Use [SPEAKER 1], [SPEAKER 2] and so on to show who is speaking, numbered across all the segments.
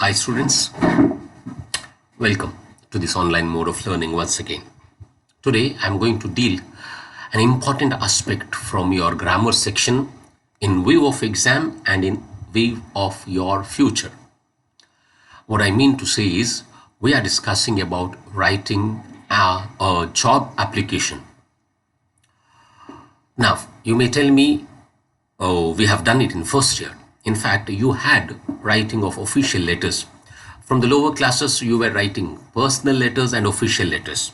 [SPEAKER 1] Hi students, welcome to this online mode of learning once again. Today I am going to deal an important aspect from your grammar section in view of exam and in view of your future. What I mean to say is we are discussing about writing a job application. Now you may tell me, oh, we have done it in first year. In fact, you had writing of official letters. From the lower classes, you were writing personal letters and official letters.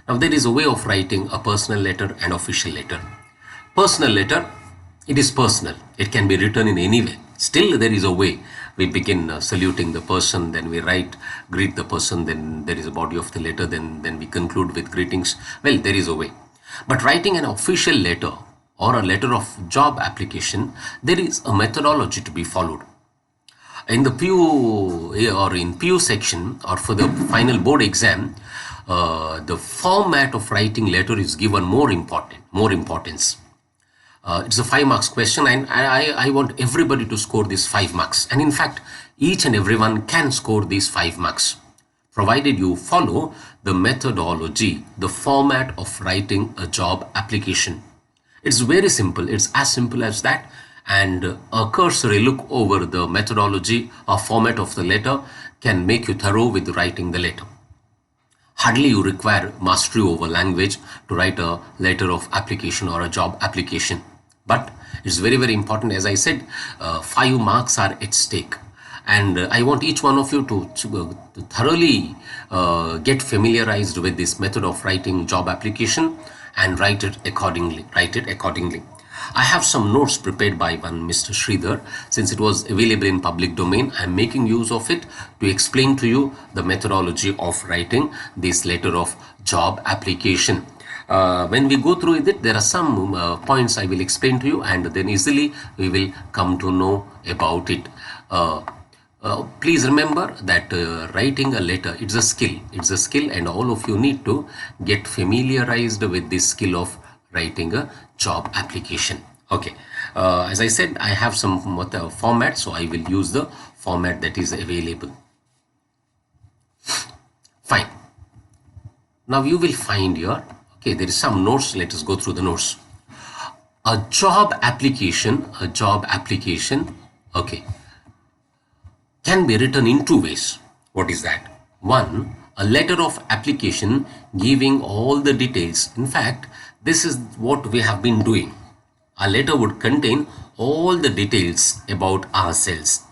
[SPEAKER 1] Now, there is a way of writing a personal letter and official letter. Personal letter, it is personal. It can be written in any way. Still, there is a way. We begin saluting the person, then we write, greet the person, then there is a body of the letter, then we conclude with greetings. Well, there is a way. But writing an official letter or a letter of job application, there is a methodology to be followed. In the PU or in PU section or for the final board exam, the format of writing letter is given more importance. It's a 5 marks question, and I want everybody to score these 5 marks. And in fact, each and everyone can score these 5 marks, provided you follow the methodology, the format of writing a job application. It's very simple. It's as simple as that. And a cursory look over the methodology or format of the letter can make you thorough with writing the letter. Hardly you require mastery over language to write a letter of application or a job application. But it's very, very important. As I said, 5 marks are at stake. And I want each one of you to thoroughly get familiarized with this method of writing job application and write it accordingly. I have some notes prepared by one Mr. Sridhar. Since it was available in public domain, I am making use of it to explain to you the methodology of writing this letter of job application. When we go through it, there are some points I will explain to you, and then easily we will come to know about it. Please remember that writing a letter, it's a skill, and all of you need to get familiarized with this skill of writing a job application. Okay, as I said, I have some format, so I will use the format that is available. Fine. Now you will find here, okay, there is some notes. Let us go through the notes. A job application, okay, can be written in 2 ways. What is that? One, a letter of application giving all the details. In fact, this is what we have been doing. A letter would contain all the details about ourselves.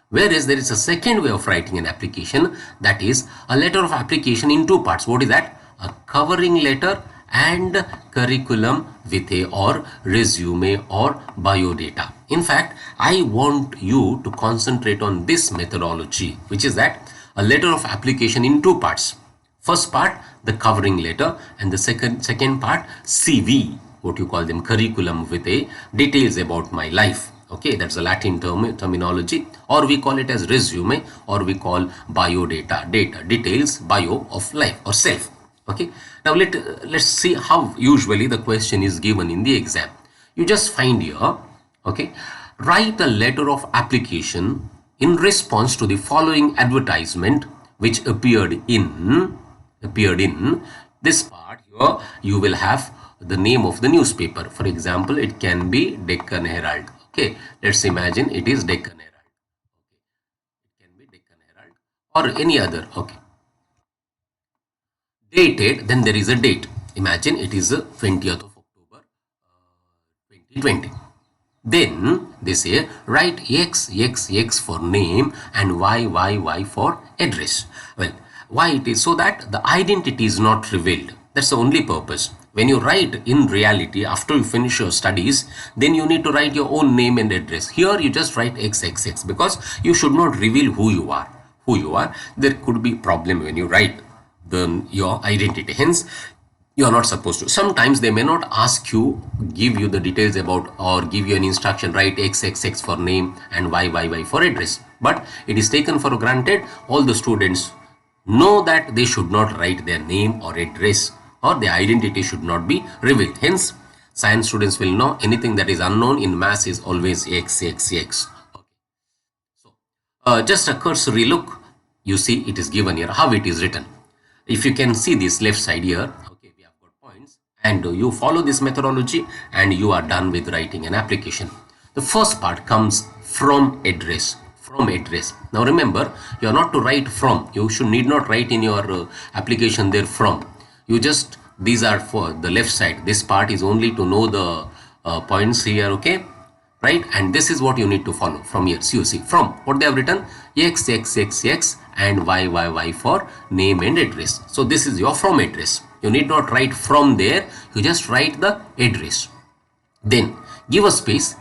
[SPEAKER 1] Whereas there is a second way of writing an application, that is a letter of application in 2 parts. What is that? A covering letter and curriculum vitae or resume or biodata. In fact, I want you to concentrate on this methodology, which is that a letter of application in 2 parts. First part, the covering letter, and the second part, CV, what you call them, curriculum vitae, details about my life. Okay, that's a Latin terminology, or we call it as resume, or we call biodata, details, bio of life or self. Okay, now let's see how usually the question is given in the exam. You just find here, okay, write a letter of application in response to the following advertisement which appeared in this part. Here you will have the name of the newspaper. For example, it can be Deccan Herald. Okay, let's imagine it is Deccan Herald. Okay, it can be Deccan Herald or any other. Okay, dated, then there is a date. Imagine it is the 20th of October 2020. Then they say write XXX for name and YYY for address. Well, why it is? So that the identity is not revealed. That's the only purpose. When you write in reality, after you finish your studies, then you need to write your own name and address. Here you just write XXX because you should not reveal who you are. There could be problem when you write your identity. Hence, you are not supposed to. Sometimes they may not ask you, give you the details about, or give you an instruction, write XXX for name and YYY for address. But it is taken for granted all the students know that they should not write their name or address, or their identity should not be revealed. Hence, science students will know anything that is unknown in maths is always XXX. Okay. So, Just a cursory look, you see it is given here, how it is written. If you can see this left side here, okay, we have got points, and you follow this methodology and you are done with writing an application. The first part comes from address. From address. Now remember, you are not to write from. You should need not write in your application there from. You just, these are for the left side. This part is only to know the points here, okay? Right, and this is what you need to follow from here. So you see from what they have written, x x x x and y y y for name and address. So this is your from address. You need not write from there, you just write the address. Then give a space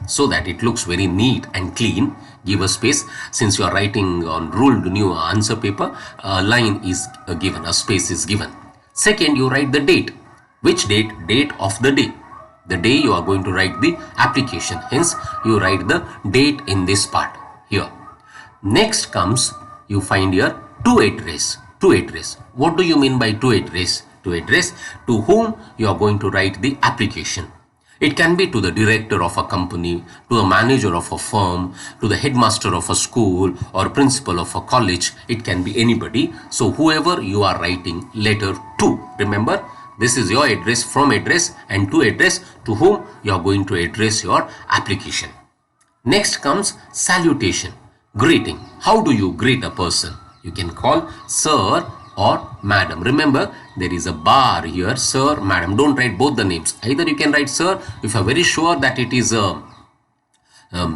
[SPEAKER 1] so that it looks very neat and clean. Give a space. Since you are writing on ruled new answer paper, a line is given, a space is given. Second, you write the date. Which date? Date of the day. The day you are going to write the application. Hence, you write the date in this part here. Next comes, you find here to address. To address. What do you mean by to address? To address to whom you are going to write the application. It can be to the director of a company, to the manager of a firm, to the headmaster of a school or principal of a college. It can be anybody. So whoever you are writing letter to. Remember, this is your address, from address, and to address to whom you are going to address your application. Next comes salutation, greeting. How do you greet a person? You can call sir or madam. Remember, there is a bar here, sir, madam. Don't write both the names. Either you can write sir if you are very sure that it is a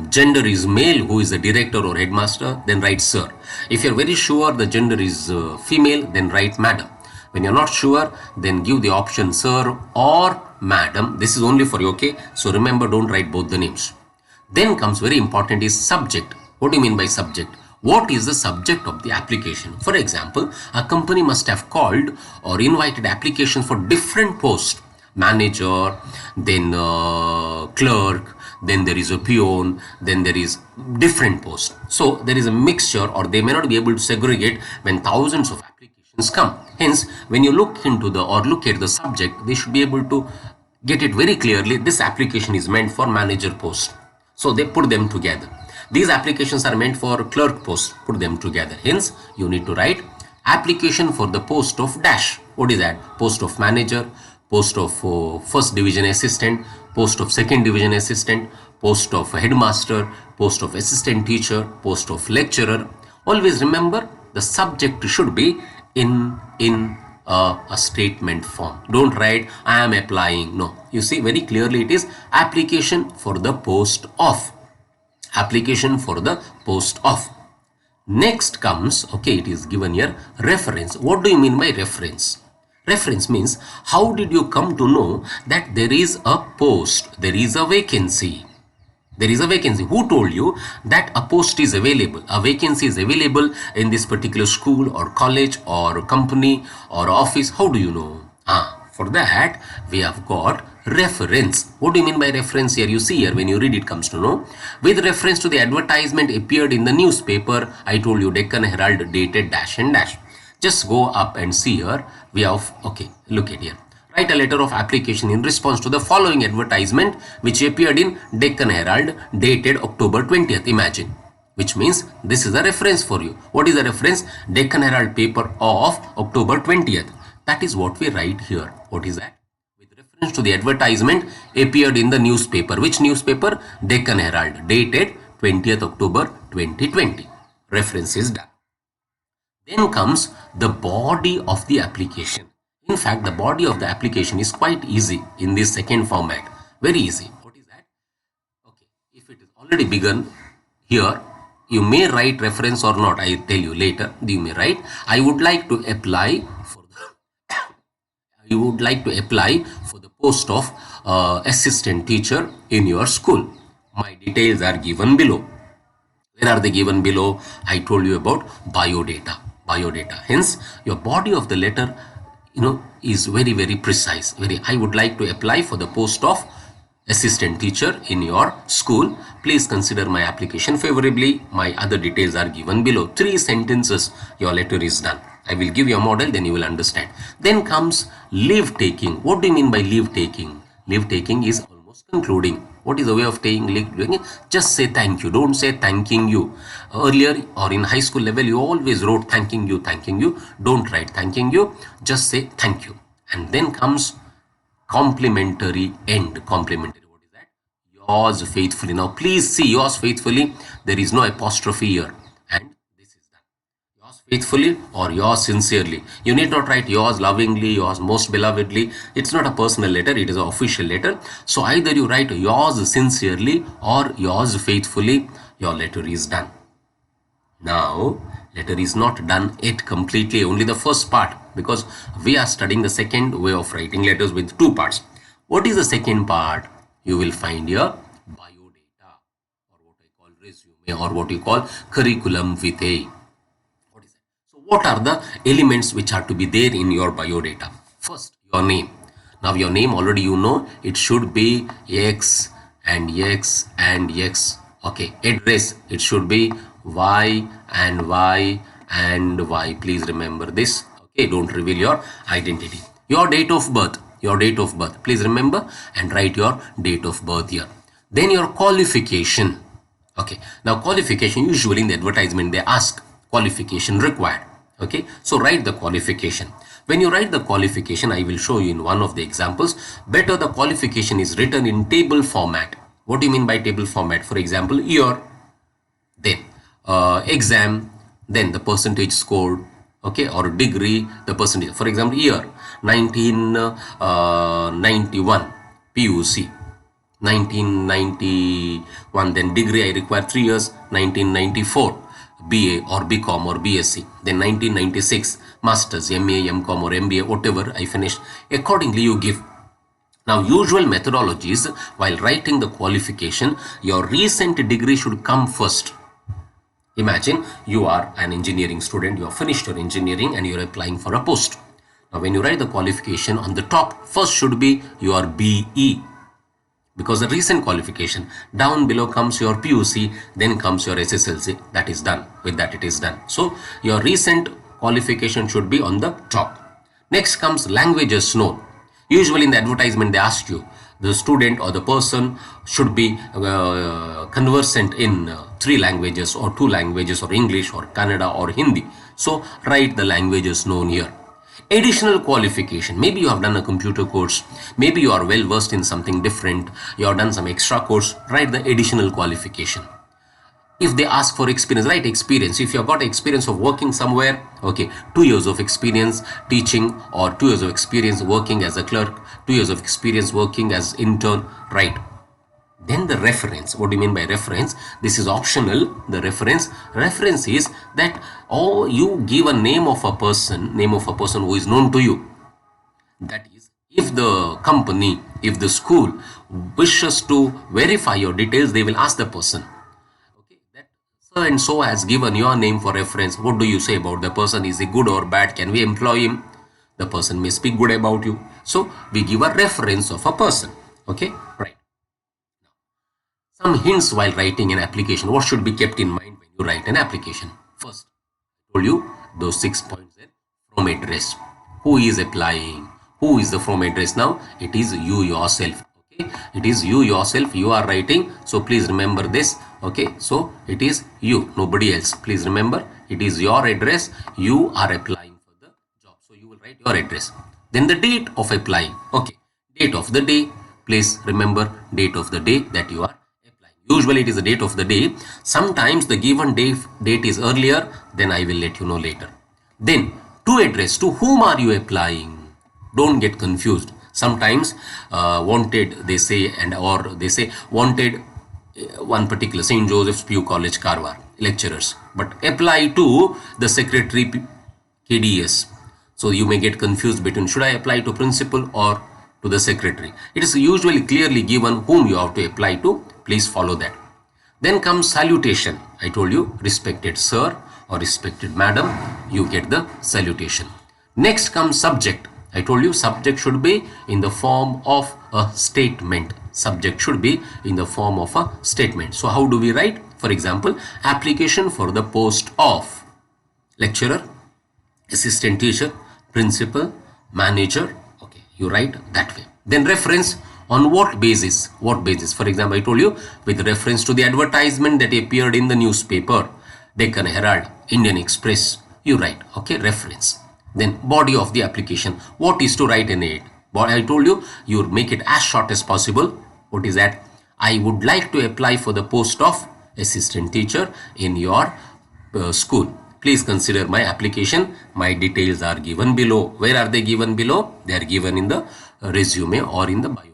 [SPEAKER 1] gender is male who is the director or headmaster, then write sir. If you are very sure the gender is female, then write madam. When you're not sure, then give the option sir or madam. This is only for you, okay? So remember, don't write both the names. Then comes very important is subject. What do you mean by subject? What is the subject of the application? For example, a company must have called or invited applications for different posts. Manager, then clerk, then there is a peon, then there is different posts. So there is a mixture, or they may not be able to segregate when thousands of applications come. Hence, when you look into the or look at the subject, they should be able to get it very clearly. This application is meant for manager post. So they put them together. These applications are meant for clerk post. Put them together. Hence, you need to write application for the post of dash. What is that? Post of manager, post of first division assistant, post of second division assistant, post of headmaster, post of assistant teacher, post of lecturer. Always remember, the subject should be in a statement form. Don't write I am applying. No, you see very clearly it is application for the post of. Application for the post of. Next comes, okay, it is given here, reference. What do you mean by reference? Reference means how did you come to know that there is a post, there is a vacancy. There is a vacancy. Who told you that a post is available? A vacancy is available in this particular school or college or company or office. How do you know? For that, we have got reference. What do you mean by reference here? You see here, when you read it comes to know. With reference to the advertisement appeared in the newspaper, I told you Deccan Herald dated dash and dash. Just go up and see here. We have, okay, look at here. Write a letter of application in response to the following advertisement which appeared in Deccan Herald dated October 20th. Imagine. Which means this is a reference for you. What is the reference? Deccan Herald paper of October 20th. That is what we write here. What is that? With reference to the advertisement appeared in the newspaper. Which newspaper? Deccan Herald dated 20th October 2020. Reference is done. Then comes the body of the application. In fact, the body of the application is quite easy in this second format. Very easy. What is that? Okay, if it is already begun here, you may write reference or not. I tell you later. You may write, I would like to apply for the you would like to apply for the post of assistant teacher in your school. My details are given below. Where are they given below? I told you about biodata. Biodata. Hence, your body of the letter, is very, very precise. I would like to apply for the post of assistant teacher in your school. Please consider my application favorably. My other details are given below. 3 sentences, your letter is done. I will give you a model, then you will understand. Then comes leave taking. What do you mean by leave taking? Leave taking is almost concluding. What is the way of doing it? Just say thank you. Don't say thanking you. Earlier or in high school level, you always wrote thanking you, thanking you. Don't write thanking you. Just say thank you. And then comes complimentary end. Complimentary. What is that? Yours faithfully. Now, please see yours faithfully. There is no apostrophe here. And this is done. Yours faithfully or yours sincerely. You need not write yours lovingly, yours most belovedly. It's not a personal letter, it is an official letter. So either you write yours sincerely or yours faithfully, your letter is done. Now, letter is not done yet completely, only the first part, because we are studying the second way of writing letters with two parts. What is the second part? You will find your biodata, or what I call resume, or what you call curriculum vitae. What is that? So what are the elements which are to be there in your biodata? First, your name. Now your name already you know, it should be X and X and X. Okay, address, it should be Y and Y and Y. Please remember this. Okay, don't reveal your identity. Your date of birth, please remember and write your date of birth here. Then your qualification. Okay, now qualification, usually in the advertisement they ask qualification required. Okay, so write the qualification. When you write the qualification, I will show you in one of the examples. Better the qualification is written in table format. What do you mean by table format? For example, year, then exam, then the percentage scored, okay, or degree, the percentage. For example, year 1991 PUC, 1991, then degree I require 3 years, 1994 BA or BCom or BSc, then 1996 Masters, MA, MCom or MBA, whatever I finished. Accordingly, you give. Now, usual methodologies while writing the qualification, your recent degree should come first. Imagine you are an engineering student, you have finished your engineering and you are applying for a post. Now, when you write the qualification, on the top, first should be your BE, because the recent qualification. Down below comes your PUC, then comes your SSLC. That is done. With that, it is done. So, your recent qualification should be on the top. Next comes languages known. Usually in the advertisement, they ask you, the student or the person should be conversant in 3 languages or 2 languages, or English or Kannada or Hindi. So write the languages known here. Additional qualification. Maybe you have done a computer course. Maybe you are well versed in something different. You have done some extra course. Write the additional qualification. If they ask for experience, write experience. If you have got experience of working somewhere, okay, 2 years of experience teaching, or 2 years of experience working as a clerk, 2 years of experience working as intern, write. Then the reference. What do you mean by reference? This is optional. The reference is that, oh, you give a name of a person who is known to you. That is, if the company, if the school wishes to verify your details, they will ask the person, so and so has given your name for reference. What do you say about the person? Is he good or bad? Can we employ him? The person may speak good about you. So we give a reference of a person. Okay, right. Some hints while writing an application. What should be kept in mind when you write an application? First, I told you those 6 points there. From address. Who is applying? Who is the from address now? It is you yourself. Okay, it is you yourself. You are writing. So please remember this. Okay, so it is you, nobody else. Please remember, it is your address. You are applying for the job. So you will write your address. Then the date of applying. Okay, date of the day. Please remember date of the day that you are applying. Usually it is the date of the day. Sometimes the given date is earlier. Then I will let you know later. Then to address, to whom are you applying? Don't get confused. Sometimes wanted they say, and or they say wanted one particular St. Joseph's PU College, Karwar, lecturers, but apply to the secretary KDS. So you may get confused between should I apply to principal or to the secretary. It is usually clearly given whom you have to apply to. Please follow that. Then comes salutation. I told you, respected sir or respected madam, you get the salutation. Next comes subject. I told you subject should be in the form of a statement. Subject should be in the form of a statement. So how do we write? For example, application for the post of lecturer, assistant teacher, principal, manager. Okay, you write that way. Then reference, On what basis? What basis? For example, I told you with reference to the advertisement that appeared in the newspaper, Deccan Herald, Indian Express, you write, okay, reference. Then body of the application. What is to write in it? But I told you, you make it as short as possible. What is that? I would like to apply for the post of assistant teacher in your school. Please consider my application. My details are given below. Where are they given below? They are given in the resume or in the bio.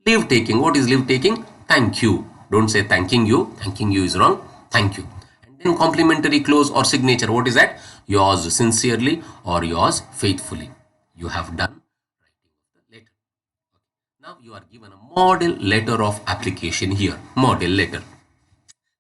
[SPEAKER 1] Leave taking. What is leave taking? Thank you. Don't say thanking you. Thanking you is wrong. Thank you. And then complimentary clause or signature. What is that? Yours sincerely or yours faithfully. You have done writing the letter. Now you are given a model letter of application here. Model letter.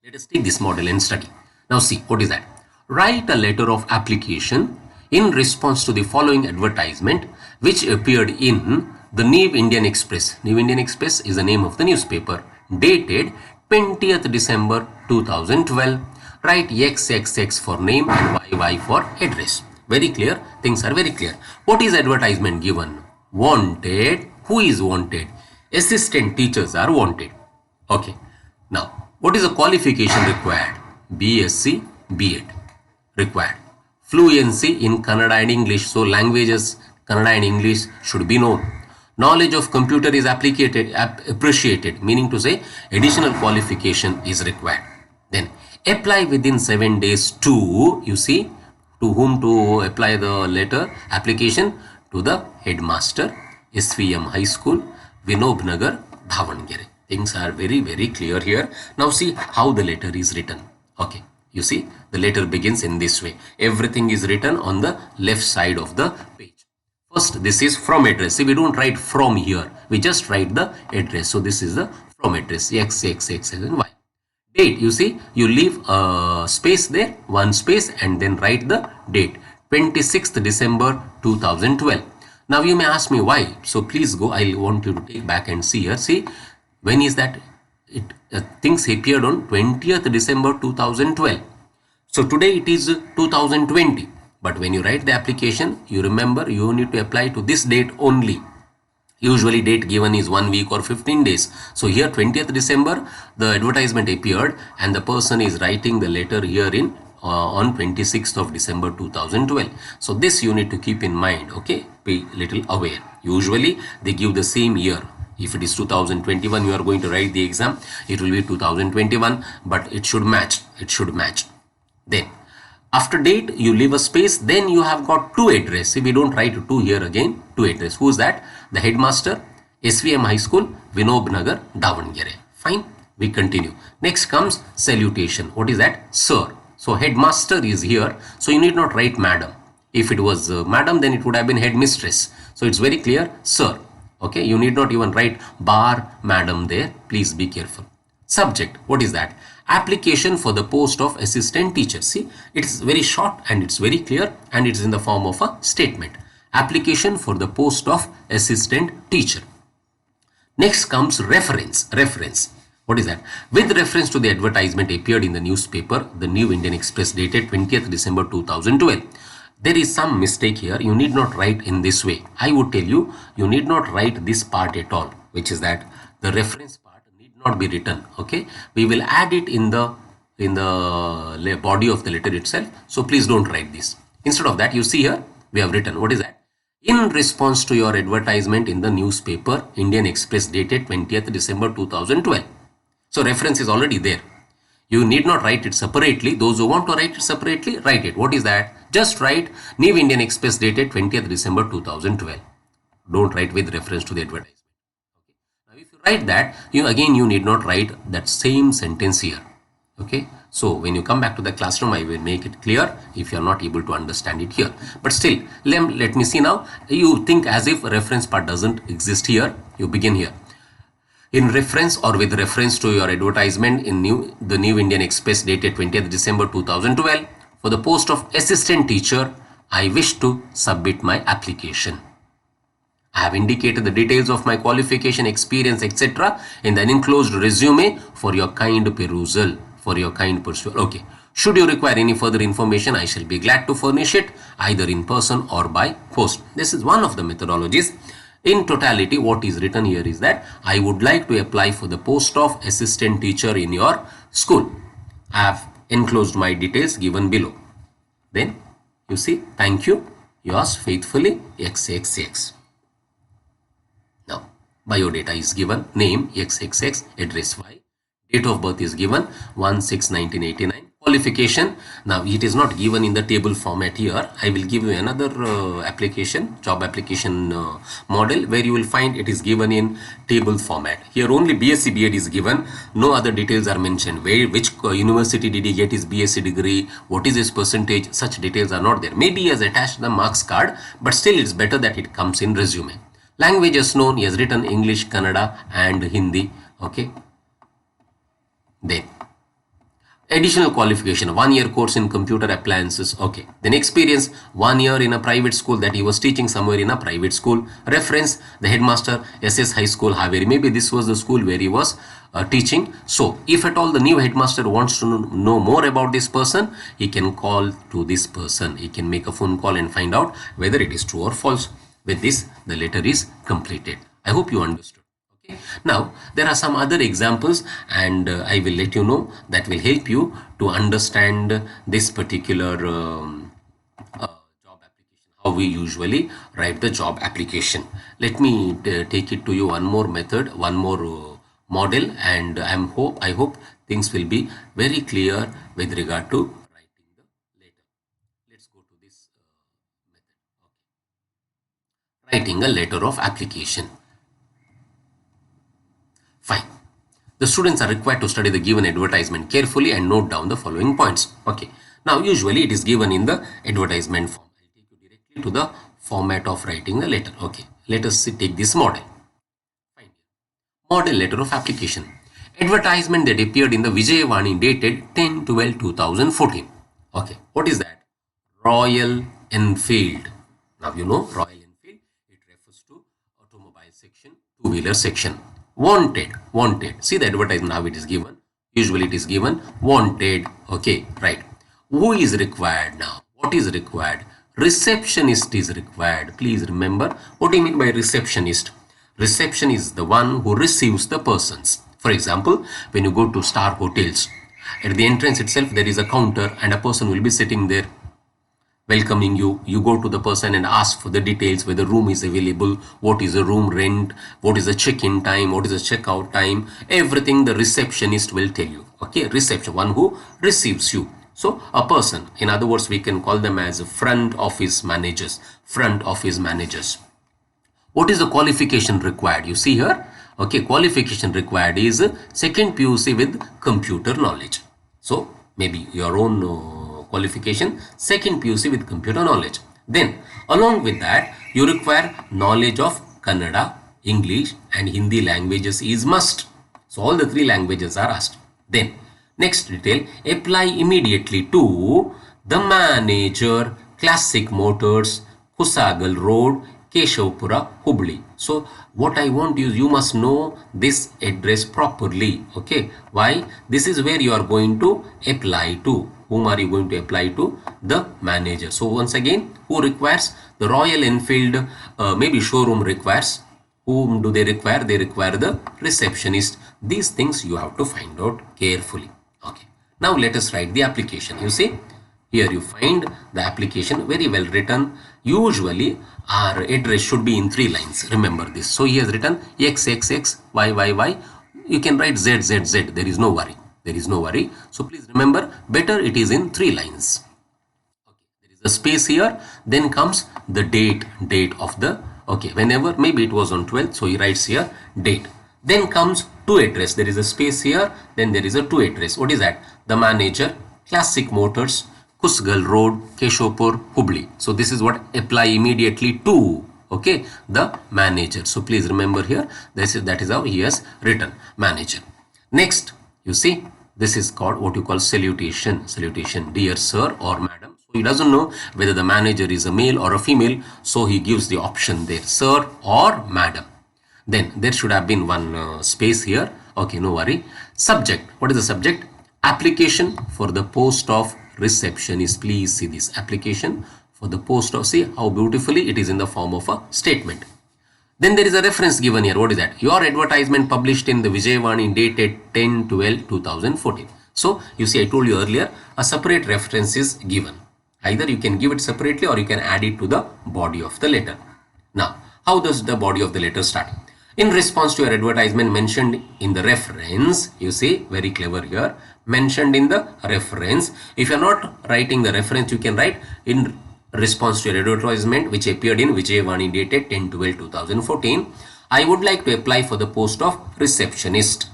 [SPEAKER 1] Let us take this model and study. Now see, what is that? Write a letter of application in response to the following advertisement which appeared in the New Indian Express. New Indian Express is the name of the newspaper. Dated 20th December 2012. Write XXX for name and YY for address. Very clear. Things are very clear. What is advertisement given? Wanted. Who is wanted? Assistant teachers are wanted. Okay. Now, what is the qualification required? BSc, B.Ed required. Fluency in Kannada and English. So languages, Kannada and English should be known. Knowledge of computer is appreciated, meaning to say additional qualification is required. Then apply within 7 days to, you see, to whom to apply the letter application? To the headmaster, SVM High School, Vinob Nagar, Davangere. Things are very, very clear here. Now see how the letter is written. Okay, you see the letter begins in this way. Everything is written on the left side of the page. First, this is from address. See, we don't write from here. We just write the address. So this is the from address, X, X, X, and Y. Date, you see, you leave a space there, one space, and then write the date, 26th December 2012. Now you may ask me why. So please go, I want you to take back and see here. See, when is that? Things appeared on 20th December 2012. So today it is 2020. But when you write the application, you remember you need to apply to this date only. Usually date given is 1 week or 15 days. So here 20th December, the advertisement appeared and the person is writing the letter here in on 26th of December 2012. So this you need to keep in mind, okay? Be little aware. Usually they give the same year. If it is 2021, you are going to write the exam, it will be 2021, but it should match. It should match. Then after date, you leave a space, then you have got two address. See, we don't write two here again, two address. Who is that? The headmaster, SVM High School, Vinob Nagar, Davangere. Fine, we continue. Next comes salutation. What is that? Sir. So headmaster is here, so you need not write madam. If it was madam, then it would have been headmistress. So it's very clear, sir. Okay, you need not even write bar madam there. Please be careful. Subject, what is that? Application for the post of assistant teacher. See, it's very short and it's very clear and it's in the form of a statement. Application for the post of assistant teacher. Next comes reference. Reference. What is that? With reference to the advertisement appeared in the newspaper, the New Indian Express, dated 20th December 2012. There is some mistake here. You need not write in this way. I would tell you, you need not write this part at all, which is that the reference part need not be written. Okay, we will add it in the body of the letter itself. So please don't write this. Instead of that, you see here we have written, what is that? In response to your advertisement in the newspaper Indian Express, dated 20th December 2012. So reference is already there. You need not write it separately. Those who want to write it separately, write it. What is that? Just write New Indian Express, dated 20th December 2012. Don't write with reference to the advertisement. Okay. Now, if you write that, you need not write that same sentence here. Okay. So when you come back to the classroom, I will make it clear if you are not able to understand it here. But still, let me see now. You think as if reference part doesn't exist here. You begin here. In reference or with reference to your advertisement in the New Indian Express, dated 20th December 2012, for the post of assistant teacher, I wish to submit my application. I have indicated the details of my qualification, experience, etc. in the enclosed resume for your kind perusal. Okay. Should you require any further information, I shall be glad to furnish it either in person or by post. This is one of the methodologies. In totality, what is written here is that I would like to apply for the post of assistant teacher in your school. I have enclosed my details given below. Then you see, thank you, yours faithfully, XXX. Now, biodata is given, name XXX, address Y, date of birth is given 1/6/1989. Qualification, now it is not given in the table format here. I will give you another application, job application model, where you will find it is given in table format. Here only BSc BEd is given, no other details are mentioned. Which university did he get his BSc degree, what is his percentage, such details are not there. Maybe he has attached the marks card, but still it's better that it comes in resume. Languages known, he has written English, Kannada and Hindi. Okay. Then additional qualification, 1 year course in computer appliances. Okay. Then experience, 1 year in a private school, that he was teaching somewhere in a private school. Reference, the headmaster, SS High School, Haveri. Maybe this was the school where he was teaching. So if at all the new headmaster wants to know more about this person, he can call to this person. He can make a phone call and find out whether it is true or false. With this, the letter is completed. I hope you understood. Okay. Now, there are some other examples, and I will let you know, that will help you to understand this particular job application, how we usually write the job application. Let me take it to you one more method, one more model, and I hope things will be very clear with regard to writing the letter. Let's go to this method. Okay. Writing a letter of application. Fine. The students are required to study the given advertisement carefully and note down the following points. Okay. Now, usually it is given in the advertisement form. I'll take you directly to the format of writing the letter. Okay. Let us take this model. Fine. Model letter of application. Advertisement that appeared in the Vijayavani dated 10/12/2014. Okay. What is that? Royal Enfield. Now, you know Royal Enfield. It refers to automobile section, two-wheeler section. Wanted. See the advertisement, how it is given. Usually it is given wanted. Okay, right. Who is required now? What is required? Receptionist is required. Please remember, what do you mean by receptionist? Reception is the one who receives the persons. For example, when you go to star hotels, at the entrance itself there is a counter and a person will be sitting there welcoming you. You go to the person and ask for the details, whether room is available, what is the room rent, what is the check-in time, what is the check-out time, everything the receptionist will tell you. Okay, reception, one who receives you. So a person, in other words, we can call them as front office managers. What is the qualification required? You see here, okay, qualification required is second PUC with computer knowledge. So maybe your own qualification, second PUC with computer knowledge. Then along with that, you require knowledge of Kannada, English and Hindi languages is must. So all the three languages are asked. Then next detail, apply immediately to the manager, Classic Motors, Kusagal Road, Keshavpura, Hubli. So what I want is you must know this address properly. Okay, why? This is where you are going to apply to. Whom are you going to apply to? The manager. So once again, who requires? The Royal Enfield, maybe showroom requires. Whom do they require? They require the receptionist. These things you have to find out carefully. Okay. Now let us write the application. You see, here you find the application very well written. Usually our address should be in 3 lines. Remember this. So he has written XXX, YYY. You can write ZZZ. There is no worry. So please remember, better it is in 3 lines. Okay. There is a space here. Then comes the date of the, okay, whenever, maybe it was on 12th. So he writes here date. Then comes to address. There is a space here. Then there is a to address. What is that? The manager, Classic Motors, Kusgal Road, Keshavpur, Hubli. So this is what apply immediately to, okay, the manager. So please remember here, that is how he has written manager. Next, you see, this is called what you call salutation. Dear sir or madam. So he doesn't know whether the manager is a male or a female. So he gives the option there, sir or madam. Then there should have been one space here. Okay, no worry. Subject. What is the subject? Application for the post of receptionist. Please see this application for the post of, see how beautifully it is in the form of a statement. Then there is a reference given here. What is that? Your advertisement published in the Vijayavani dated 10/12/2014. So you see, I told you earlier, a separate reference is given. Either you can give it separately or you can add it to the body of the letter. Now, how does the body of the letter start? In response to your advertisement mentioned in the reference, you see, very clever here, mentioned in the reference. If you are not writing the reference, you can write in response to your advertisement which appeared in Vijayavani dated 10/12/2014, I would like to apply for the post of receptionist.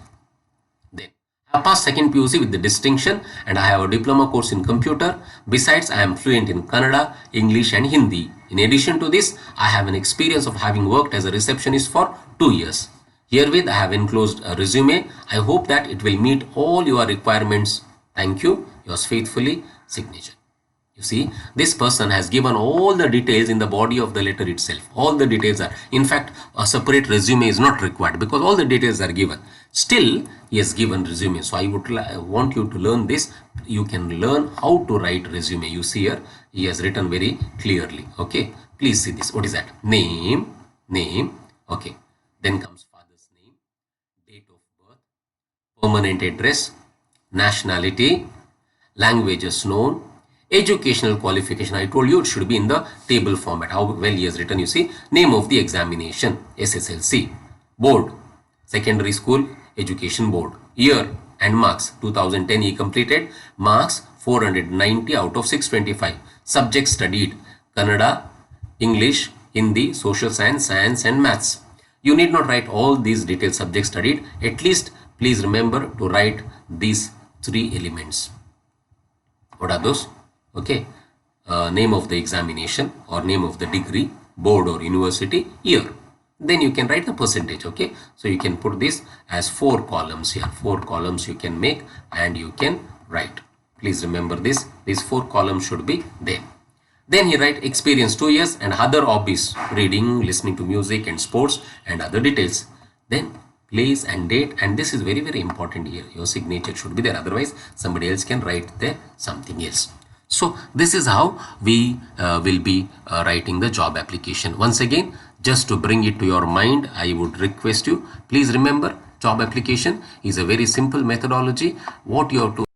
[SPEAKER 1] Then I passed second PUC with the distinction and I have a diploma course in computer. Besides, I am fluent in Kannada, English and Hindi. In addition to this, I have an experience of having worked as a receptionist for 2 years. Herewith, I have enclosed a resume. I hope that it will meet all your requirements. Thank you. Yours faithfully, signature. You see, this person has given all the details in the body of the letter itself. All the details are, in fact, a separate resume is not required because all the details are given. Still, he has given resume. So I would want you to learn this. You can learn how to write resume. You see here, he has written very clearly. Okay, please see this. What is that? Name. Okay, then comes father's name, date of birth, permanent address, nationality, languages known, educational qualification. I told you it should be in the table format. How well he has written, you see. Name of the examination, SSLC. Board, secondary school education board. Year and marks, 2010 he completed. Marks 490 out of 625. Subjects studied, Kannada, English, Hindi, social science, science and maths. You need not write all these detailed subjects studied. At least please remember to write these 3 elements. What are those? Okay, name of the examination or name of the degree, board or university, year. Then you can write the percentage. Okay, so you can put this as 4 columns here. 4 columns you can make and you can write. Please remember this. These 4 columns should be there. Then he write experience 2 years and other hobbies, reading, listening to music and sports and other details. Then place and date, and this is very important here. Your signature should be there, otherwise somebody else can write there something else. So this is how we will be writing the job application. Once again, just to bring it to your mind, I would request you, please remember, job application is a very simple methodology. What you have to